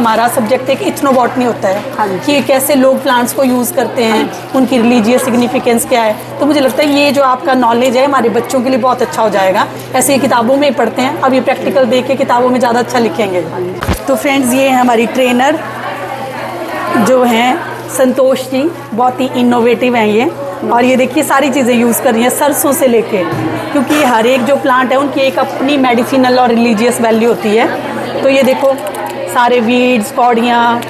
हमारा सब्जेक्ट एक इथनोबॉटनी होता है कि कैसे लोग प्लांट्स को यूज़ करते हैं, उनकी रिलीजियस सिग्निफिकेंस क्या है। तो मुझे लगता है ये जो आपका नॉलेज है हमारे बच्चों के लिए बहुत अच्छा हो जाएगा। ऐसे ही किताबों में ही पढ़ते हैं, अब ये प्रैक्टिकल देख के किताबों में ज़्यादा अच्छा लिखेंगे। तो फ्रेंड्स, ये है हमारी ट्रेनर जो हैं संतोष जी, बहुत ही इनोवेटिव हैं ये। और ये देखिए सारी चीज़ें यूज़ कर रही हैं सरसों से लेके, क्योंकि हर एक जो प्लांट है उनकी एक अपनी मेडिसिनल और रिलीजियस वैल्यू होती है। तो ये देखो सारे वीड्स, कौड़ियाँ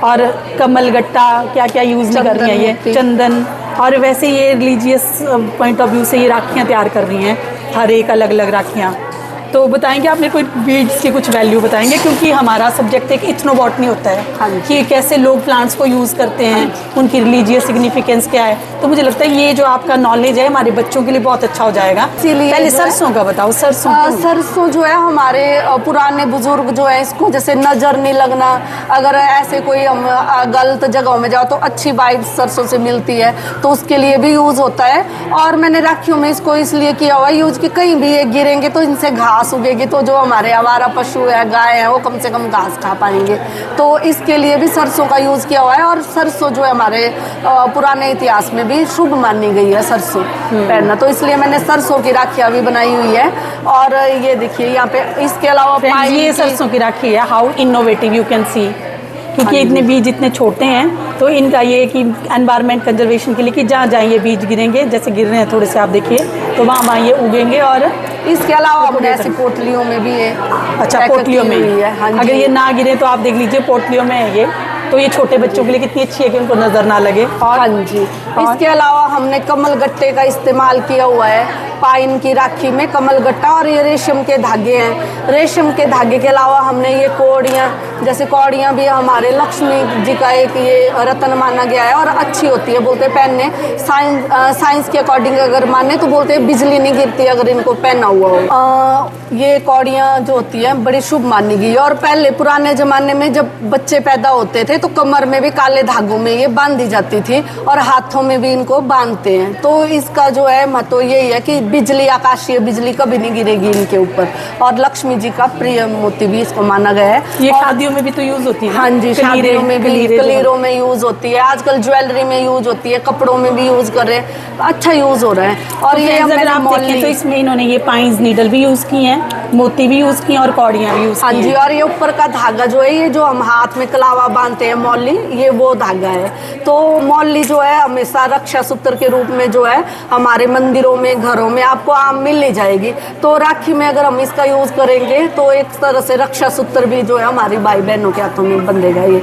और कमलगट्टा क्या क्या यूज़ नहीं कर रही हैं ये, चंदन। और वैसे ये रिलीजियस पॉइंट ऑफ व्यू से ये राखियाँ तैयार कर रही हैं, हर एक अलग अलग राखियाँ। तो बताएंगे आपने कोई बीड्स की कुछ वैल्यू बताएंगे, क्योंकि हमारा सब्जेक्ट एक इथनोबॉटनी होता है कि कैसे लोग प्लांट्स को यूज़ करते हैं, उनकी रिलीजियस सिग्निफिकेंस क्या है। तो मुझे लगता है ये जो आपका नॉलेज है हमारे बच्चों के लिए बहुत अच्छा हो जाएगा। पहले सरसों का बताओ। सरसों जो है हमारे पुराने बुजुर्ग जो है इसको जैसे नज़र नहीं लगना, अगर ऐसे कोई हम गलत जगहों में जाओ तो अच्छी बाइट सरसों से मिलती है, तो उसके लिए भी यूज़ होता है। और मैंने राखियों में इसको इसलिए किया हुआ यूज़ कि कहीं भी ये गिरेंगे तो इनसे घास उगेगी, तो जो हमारे आवारा पशु है, गाय है, वो कम से कम घास खा पाएंगे। तो इसके लिए भी सरसों का यूज़ किया हुआ है। और सरसों जो है हमारे पुराने इतिहास में भी शुभ मानी गई है सरसों पहनना, तो इसलिए मैंने सरसों की राखियाँ भी बनाई हुई है। और ये देखिए यहाँ पे इसके अलावा ये सरसों की राखी है, how innovative you can see, क्योंकि इतने बीज इतने छोटे हैं तो इनका ये कि एनवायरनमेंट कंजर्वेशन के लिए कि जहाँ जहाँ ये बीज गिरेंगे, जैसे गिर रहे हैं थोड़े से आप देखिए, तो वहाँ ये उगेंगे। और इसके अलावा हमने ऐसी पोटलियों में भी है। अच्छा, पोटलियों में है। अगर ये ना गिरे तो आप देख लीजिए पोटलियों में है ये, तो ये छोटे बच्चों के लिए कितनी अच्छी है कि उनको नजर ना लगे। हाँ जी। इसके अलावा हमने कमल गट्टे का इस्तेमाल किया हुआ है पाइन की राखी में, कमल गट्टा। और ये रेशम के धागे हैं, रेशम के धागे के अलावा हमने ये कौड़ियाँ, जैसे कौड़ियाँ भी हमारे लक्ष्मी जी का एक ये रत्न माना गया है और अच्छी होती है, बोलते हैं पहनने। साइंस के अकॉर्डिंग अगर माने तो बोलते हैं बिजली नहीं गिरती अगर इनको पहना हुआ हो। ये कौड़ियाँ जो होती हैं बड़ी शुभ मानी गई। और पहले पुराने ज़माने में जब बच्चे पैदा होते थे तो कमर में भी काले धागों में ये बांधी जाती थी और हाथों में भी इनको बांधते हैं। तो इसका जो है महत्व यही है कि बिजली, आकाशीय बिजली कभी नहीं गिरेगी इनके ऊपर। और लक्ष्मी जी का प्रिय मोती भी इसको माना गया है। ये शादियों में भी तो यूज होती है। हाँ जी, शादियों में भी, कलीरों में यूज होती है, आजकल ज्वेलरी में यूज होती है, कपड़ों में भी यूज कर रहे हैं, अच्छा यूज हो रहा है। और ये तो इसमें इन्होंने ये पाइन्स नीडल भी यूज की हैं, मोती भी यूज की और कौड़ियाँ भी यूज की। हाँ जी। और ये ऊपर का धागा जो है, ये जो हम हाथ में कलावा बांधते हैं मौली, ये वो धागा है। तो मौली जो है हमेशा रक्षा सूत्र के रूप में जो है हमारे मंदिरों में, घरों में आपको आम मिल ही जाएगी। तो राखी में अगर हम इसका यूज करेंगे तो एक तरह से रक्षा सूत्र भी जो है हमारी भाई बहनों के हाथों में बंधेगा ये।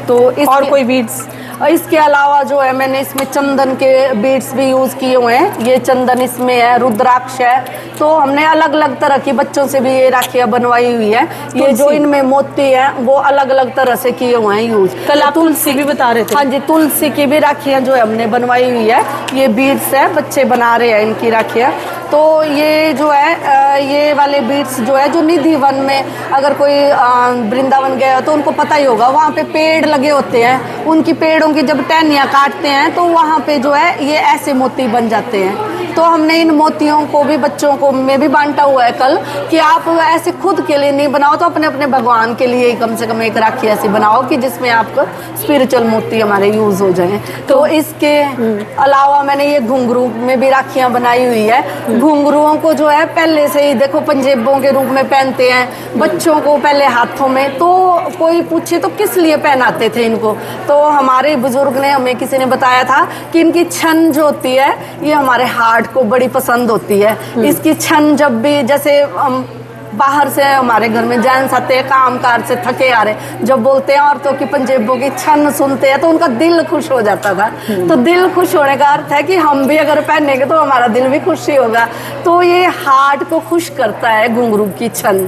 तो और कोई बीड्स? इसके अलावा जो है मैंने इसमें चंदन के बीड्स भी यूज किए हुए हैं। ये चंदन इसमें है, रुद्राक्ष है। तो हमने अलग अलग तरह की बच्चों से भी ये राखियां बनवाई हुई है। ये जो इनमें मोती है वो अलग अलग तरह से किए हुए हैं यूज। कल आप तुलसी भी बता रहे थे। हाँ जी, तुलसी की भी राखियां जो है हमने बनवाई हुई है। ये बीड्स है, बच्चे बना रहे हैं इनकी राखियां। तो ये जो है ये वाले बीड्स जो है, जो निधि वन में अगर कोई वृंदावन गया तो उनको पता ही होगा, वहाँ पे पेड़ लगे होते हैं, उनकी पेड़ों की जब टहनियाँ काटते हैं तो वहाँ पे जो है ये ऐसे मोती बन जाते हैं। तो हमने इन मोतियों को भी बच्चों को में भी बांटा हुआ है कल, कि आप ऐसे खुद के लिए नहीं बनाओ तो अपने अपने भगवान के लिए कम से कम एक राखी ऐसी बनाओ कि जिसमें आपको स्पिरिचुअल मोती हमारे यूज हो जाएं। तो इसके अलावा मैंने ये घुंघरू में भी राखियां बनाई हुई है। घुंघरुओं को जो है पहले से ही देखो पंजेबों के रूप में पहनते हैं बच्चों को, पहले हाथों में। तो कोई पूछे तो किस लिए पहनाते थे इनको, तो हमारे बुजुर्ग ने, हमें किसी ने बताया था कि इनकी छन जो होती है ये हमारे हार्ट को बड़ी पसंद होती है। इसकी छन जब भी, जैसे बाहर से हमारे घर में जेंट्स आते हैं काम कार से थके आ रहे, जब बोलते हैं औरतों की पंजेबों की छन सुनते हैं तो उनका दिल खुश हो जाता था। तो दिल खुश होने का अर्थ है कि हम भी अगर पहनेंगे तो हमारा दिल भी खुशी होगा। तो ये हार्ट को खुश करता है घुंघरू की छन।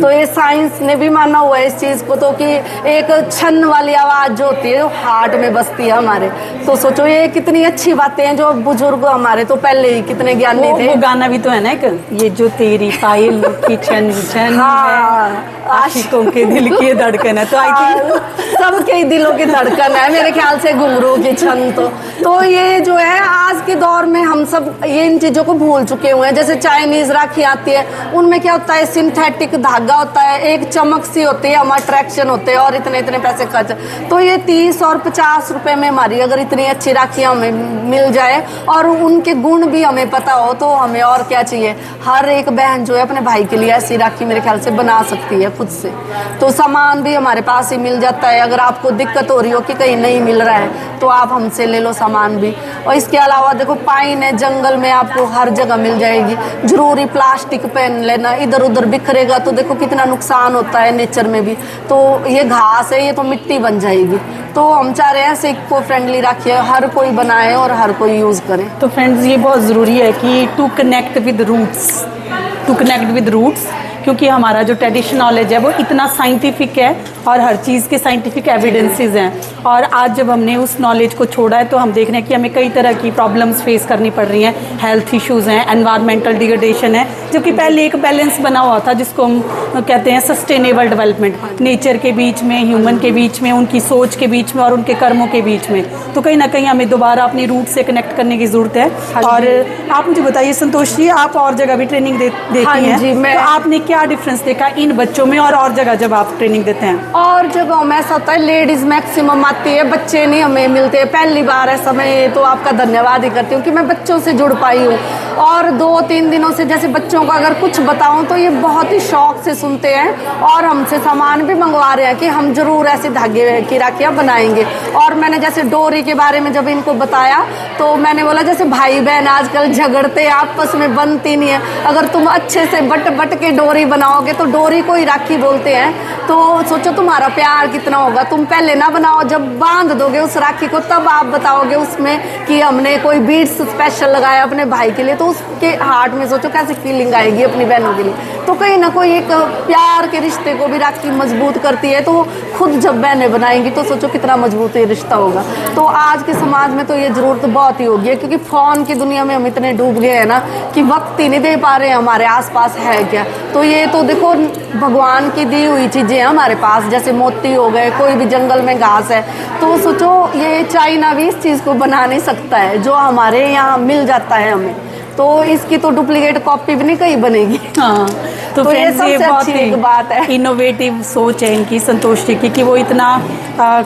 तो ये साइंस ने भी माना हुआ है इस चीज को, तो कि एक छन वाली आवाज जो होती है वो हार्ट में बसती है हमारे। तो सोचो ये कितनी अच्छी बातें हैं जो बुजुर्ग हमारे तो पहले ही कितने ज्ञानी थे। वो गाना भी तो है ना एक, ये जो तेरी पायल की छन छन। हाँ, आशिकों के दिल की ये धड़कन है, तो आई थिंक सबके ही दिलों की धड़कन है मेरे ख्याल से घुंघरू की छन। तो ये जो है आज के दौर में हम सब ये इन चीज़ों को भूल चुके हुए हैं। जैसे चाइनीज़ राखी आती है, उनमें क्या होता है, सिंथेटिक धागा होता है, एक चमक सी होती है, हम अट्रैक्शन होते हैं और इतने इतने पैसे खर्च। तो ये 30 और 50 रुपए में हमारी अगर इतनी अच्छी राखी हमें मिल जाए और उनके गुण भी हमें पता हो, तो हमें और क्या चाहिए। हर एक बहन जो है अपने भाई के लिए ऐसी राखी मेरे ख्याल से बना सकती है खुद से। तो सामान भी हमारे पास ही मिल जाता है। अगर आपको दिक्कत हो रही हो कि कहीं नहीं मिल रहा है तो आप हमसे ले लो सामान भी। और इसके अलावा देखो पाइन है, जंगल में आपको हर जगह मिल जाएगी। जरूरी प्लास्टिक पहन लेना, इधर उधर बिखरेगा तो देखो कितना नुकसान होता है नेचर में भी। तो ये घास है, ये तो मिट्टी बन जाएगी। तो हम चाह रहे हैं ऐसे इको फ्रेंडली राखी हर कोई बनाए और हर कोई यूज़ करे। तो फ्रेंड्स ये बहुत ज़रूरी है कि टू कनेक्ट विद रूट्स, क्योंकि हमारा जो ट्रेडिशनल नॉलेज है वो इतना साइंटिफिक है और हर चीज़ के साइंटिफिक एविडेंसेस हैं। और आज जब हमने उस नॉलेज को छोड़ा है तो हम देख रहे हैं कि हमें कई तरह की प्रॉब्लम्स फेस करनी पड़ रही हैं। हेल्थ इश्यूज़ हैं, एनवायरमेंटल डिग्रेडेशन है, जबकि पहले एक बैलेंस बना हुआ था जिसको हम कहते हैं सस्टेनेबल डेवलपमेंट, नेचर के बीच में, ह्यूमन के बीच में, उनकी सोच के बीच में और उनके कर्मों के बीच में। तो कहीं ना कहीं हमें दोबारा अपनी रूट से कनेक्ट करने की ज़रूरत है। और आप मुझे बताइए संतोष जी, आप और जगह भी ट्रेनिंग देती हैं, तो आपने क्या डिफरेंस देखा इन बच्चों में और जगह जब आप ट्रेनिंग देते हैं? और जगहों में ऐसा होता है लेडीज मैक्सिमम आती है, बच्चे नहीं हमें मिलते। पहली बार ऐसा, मैं तो आपका धन्यवाद ही करती हूँ कि मैं बच्चों से जुड़ पाई हूँ। और 2-3 दिनों से जैसे बच्चों को अगर कुछ बताऊँ तो ये बहुत ही शौक से सुनते हैं और हमसे सामान भी मंगवा रहे हैं कि हम जरूर ऐसे धागे की राखियाँ बनाएंगे। और मैंने जैसे डोरी के बारे में जब इनको बताया तो मैंने बोला जैसे भाई बहन आजकल झगड़ते आपस में बनती नहीं है, अगर तुम अच्छे से बट के डोरी बनाओगे तो डोरी को ही राखी बोलते हैं। तो सोचो तुम्हारा प्यार कितना होगा। तुम पहले ना बनाओ, जब बांध दोगे उस राखी को तब आप बताओगे उसमें कि हमने कोई बीड्स स्पेशल लगाया अपने भाई के लिए, तो उसके हार्ट में सोचो कैसी फीलिंग आएगी अपनी बहनों के लिए। तो कहीं ना कोई एक प्यार के रिश्ते को भी राखी मजबूत करती है। तो खुद जब बहनें बनाएंगी तो सोचो कितना मजबूत ये रिश्ता होगा। तो आज के समाज में तो ये ज़रूरत बहुत ही होगी है, क्योंकि फ़ोन की दुनिया में हम इतने डूब गए हैं ना कि वक्त ही नहीं दे पा रहे हैं हमारे आसपास है क्या। तो ये तो देखो भगवान की दी हुई चीज़ें हैं हमारे पास, जैसे मोती हो गए, कोई भी जंगल में घास है। तो सोचो ये चाइना भी इस चीज़ को बना नहीं सकता है जो हमारे यहाँ मिल जाता है हमें। तो इसकी तो डुप्लीकेट कॉपी भी नहीं कहीं बनेगी। हाँ, तो ये सबसे अच्छी एक बात है। इनोवेटिव सोच है इनकी, संतोष जी की, कि वो इतना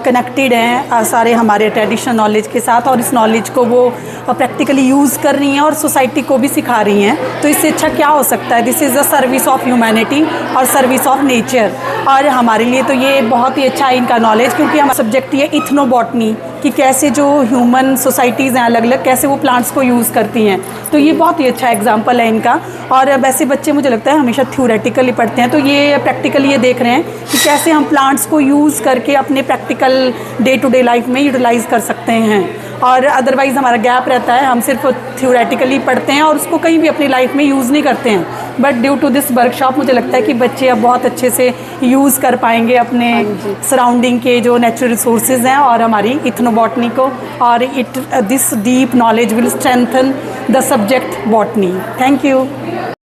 कनेक्टेड हैं सारे हमारे ट्रेडिशनल नॉलेज के साथ और इस नॉलेज को वो प्रैक्टिकली यूज़ कर रही हैं और सोसाइटी को भी सिखा रही हैं। तो इससे अच्छा क्या हो सकता है। This is the service of humanity और सर्विस ऑफ नेचर। और हमारे लिए तो ये बहुत ही अच्छा है इनका नॉलेज, क्योंकि हमारा सब्जेक्ट ये इथनोबॉटनी कि कैसे जो ह्यूमन सोसाइटीज़ हैं अलग अलग, कैसे वो प्लांट्स को यूज़ करती हैं। तो ये बहुत ही अच्छा एग्जाम्पल है इनका। और वैसे बच्चे मुझे लगता है हमेशा थ्योरेटिकली पढ़ते हैं, तो ये प्रैक्टिकली ये देख रहे हैं कि कैसे हम प्लांट्स को यूज़ करके अपने practical day to day life में यूटिलाइज़ कर सकते हैं। और अदरवाइज़ हमारा गैप रहता है, हम सिर्फ थ्योरेटिकली पढ़ते हैं और उसको कहीं भी अपनी लाइफ में यूज़ नहीं करते हैं। But due to this workshop मुझे लगता है कि बच्चे अब बहुत अच्छे से यूज़ कर पाएंगे अपने सराउंडिंग के जो नेचुरल रिसोर्सेज हैं और हमारी इथनोबॉटनी को। और this deep knowledge will strengthen the subject botany. Thank you.